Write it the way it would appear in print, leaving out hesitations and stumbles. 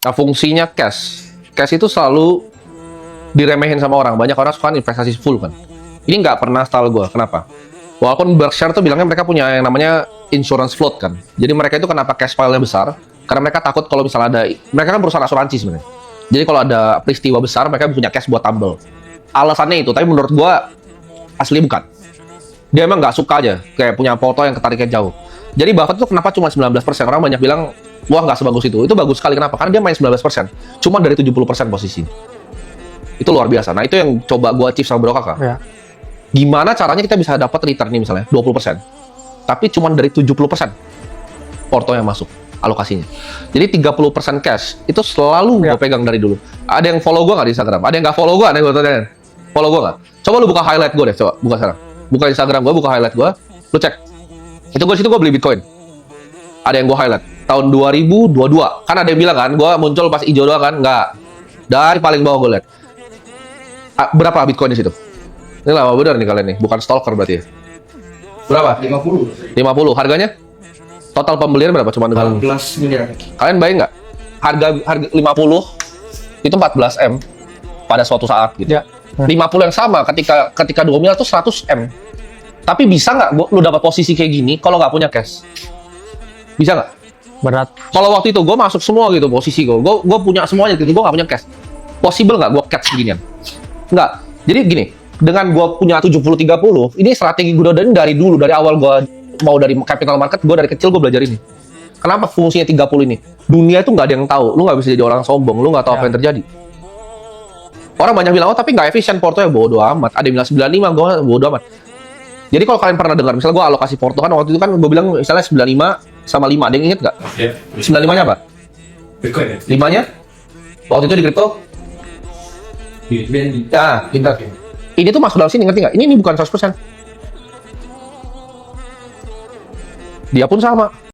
Nah, fungsinya cash. Cash itu selalu diremehin sama orang. Banyak orang suka investasi full kan. Ini nggak pernah style gue. Kenapa? Walaupun Berkshire tuh bilangnya mereka punya yang namanya insurance float kan. Jadi mereka itu kenapa cash file-nya besar? Karena mereka takut kalau misalnya ada, mereka kan perusahaan asuransi sebenarnya. Jadi kalau ada peristiwa besar, mereka punya cash buat tumble. Alasannya itu, tapi menurut gue asli bukan. Dia emang nggak suka aja, kayak punya foto yang ketariknya jauh. Jadi Buffett tuh kenapa cuma 19%? Orang banyak bilang, wah nggak sebagus itu. Itu bagus sekali, kenapa? Karena dia main 19%. Cuma dari 70% posisi. Itu luar biasa. Nah itu yang coba gue achieve sama Bro Kakak. Ya. Gimana caranya kita bisa dapat return nih misalnya 20%. Tapi cuma dari 70% porto yang masuk alokasinya. Jadi 30% cash itu selalu gue pegang dari dulu. Ada yang follow gue nggak di Instagram? Ada yang nggak follow gue? Ada yang gue tanya. Follow gue nggak? Coba lu buka highlight gue deh. Coba buka sekarang. Buka Instagram gue, buka highlight gue. Lu cek. Itu gue situ gue beli Bitcoin. Ada yang gue highlight tahun 2022. Kan ada yang bilang kan, gue muncul pas hijau doang kan? Nggak. Dari paling bawah gue lihat. Berapa Bitcoin di situ? Ini lama bener nih kalian nih, bukan stalker berarti ya. Berapa? 50. 50. Harganya? Total pembelian berapa? Cuma dengan 14 miliar. kalian bayang nggak? Harga 50 itu 14 M pada suatu saat gitu. Ya. 50 yang sama ketika 2 miliar itu 100 M. Tapi bisa nggak lu dapat posisi kayak gini kalau nggak punya cash? Bisa nggak? Berat. Kalau waktu itu gue masuk semua gitu posisi gue punya semuanya gitu, gue nggak punya cash. Possible nggak gue catch beginian? Nggak. Jadi gini, dengan gue punya 70-30, ini strategi gue dari dulu, dari awal gue mau dari capital market, gue dari kecil gue belajar ini. Kenapa fungsinya 30 ini? Dunia itu nggak ada yang tahu, lu nggak bisa jadi orang sombong, lu nggak tahu apa yang terjadi. Orang banyak bilang, oh tapi nggak efisien portonya, bodo amat. Ada yang bilang 95, gue bodo amat. Jadi kalau kalian pernah dengar, misalnya gue alokasi porto kan, waktu itu kan gue bilang misalnya 95 sama 5, ada yang inget nggak? Ya. 95-nya apa? Bitcoin ya? 5-nya? Waktu itu di kripto? BNB. Ya, pintar. Ini tuh masuk dalam sini, ngerti nggak? Ini bukan 100%. Dia pun sama.